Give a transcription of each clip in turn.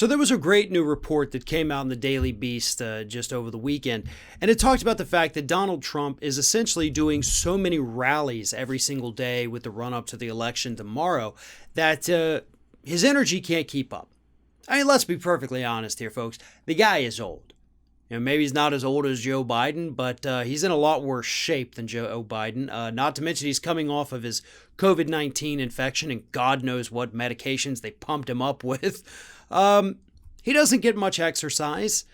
So there was a great new report that came out in the Daily Beast just over the weekend, and it talked about the fact that Donald Trump is essentially doing so many rallies every single day with the run-up to the election tomorrow that his energy can't keep up. I mean, let's be perfectly honest here, folks. The guy is old. You know, maybe he's not as old as Joe Biden, but he's in a lot worse shape than Joe Biden. Not to mention he's coming off of his COVID-19 infection and God knows what medications they pumped him up with. He doesn't get much exercise.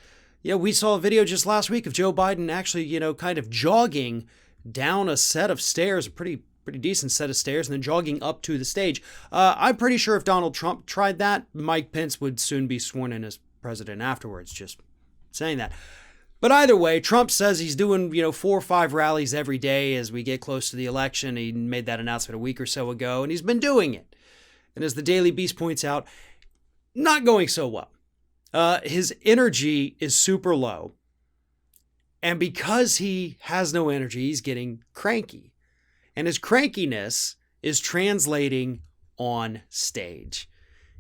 Yeah, we saw a video just last week of Joe Biden actually, kind of jogging down a set of stairs, a pretty decent set of stairs, and then jogging up to the stage. I'm pretty sure if Donald Trump tried that, Mike Pence would soon be sworn in as president afterwards. Just saying that. But either way, Trump says he's doing, 4 or 5 rallies every day as we get close to the election. He made that announcement a week or so ago, and he's been doing it. And as the Daily Beast points out, not going so well. His energy is super low. And because he has no energy, he's getting cranky. And his crankiness is translating on stage.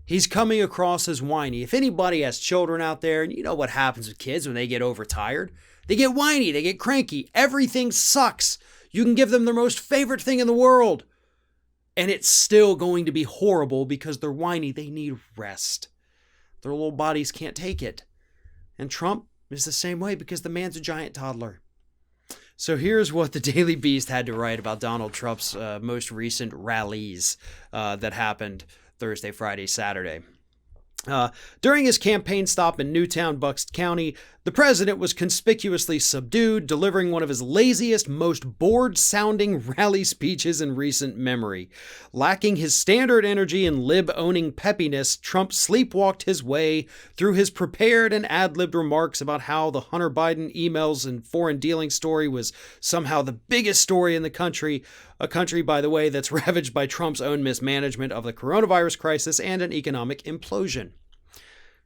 He's coming across as whiny. If anybody has children out there, and you know what happens with kids when they get overtired, they get whiny, they get cranky. Everything sucks. You can give them their most favorite thing in the world, and it's still going to be horrible because they're whiny. They need rest. Their little bodies can't take it. And Trump is the same way because the man's a giant toddler. So here's what the Daily Beast had to write about Donald Trump's most recent rallies that happened Thursday, Friday, Saturday. During his campaign stop in Newtown, Bucks County, the president was conspicuously subdued, delivering one of his laziest, most bored-sounding rally speeches in recent memory. Lacking his standard energy and lib-owning peppiness, Trump sleepwalked his way through his prepared and ad-libbed remarks about how the Hunter Biden emails and foreign dealing story was somehow the biggest story in the country, a country, by the way, that's ravaged by Trump's own mismanagement of the coronavirus crisis and an economic implosion.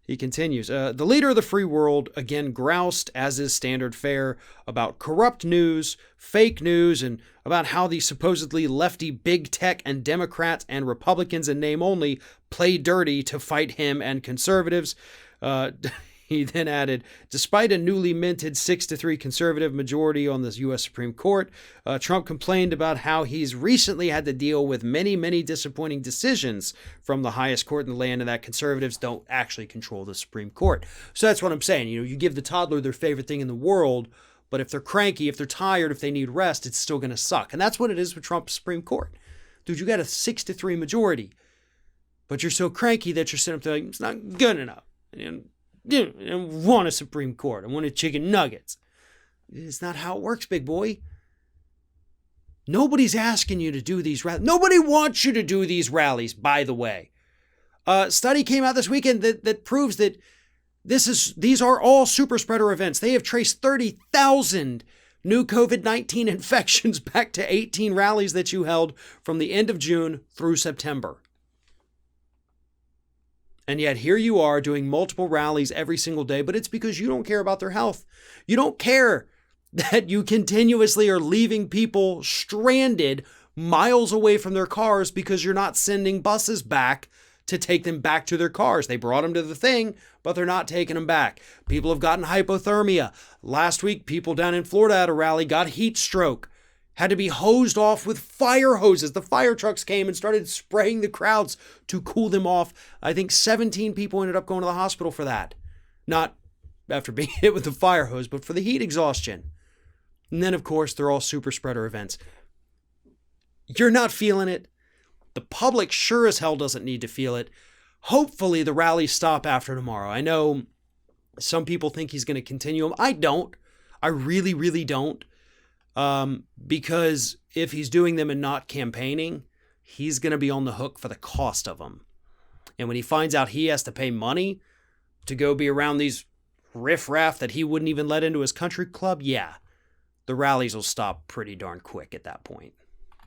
He continues, the leader of the free world again groused, as is standard fare, about corrupt news, fake news, and about how the supposedly lefty big tech and Democrats and Republicans in name only play dirty to fight him and conservatives. He then added, despite a newly minted 6-3 conservative majority on the U.S. Supreme Court, Trump complained about how he's recently had to deal with many, many disappointing decisions from the highest court in the land and that conservatives don't actually control the Supreme Court. So that's what I'm saying. You give the toddler their favorite thing in the world, but if they're cranky, if they're tired, if they need rest, it's still going to suck. And that's what it is with Trump's Supreme Court. Dude, you got a 6-3 majority, but you're so cranky that you're sitting up there like, it's not good enough. And I want a Supreme Court. I wanted chicken nuggets. It's not how it works, big boy. Nobody's asking you to do these rallies. Nobody wants you to do these rallies, by the way. A study came out this weekend that proves that these are all super spreader events. They have traced 30,000 new COVID-19 infections back to 18 rallies that you held from the end of June through September. And yet here you are doing multiple rallies every single day, but it's because you don't care about their health. You don't care that you continuously are leaving people stranded miles away from their cars because you're not sending buses back to take them back to their cars. They brought them to the thing, but they're not taking them back. People have gotten hypothermia. Last week, people down in Florida at a rally got heat stroke. Had to be hosed off with fire hoses. The fire trucks came and started spraying the crowds to cool them off. I think 17 people ended up going to the hospital for that. Not after being hit with the fire hose, but for the heat exhaustion. And then, of course, they're all super spreader events. You're not feeling it. The public sure as hell doesn't need to feel it. Hopefully the rallies stop after tomorrow. I know some people think he's going to continue them. I don't. I really, really don't. Because if he's doing them and not campaigning, he's going to be on the hook for the cost of them. And when he finds out he has to pay money to go be around these riffraff that he wouldn't even let into his country club, yeah, the rallies will stop pretty darn quick at that point.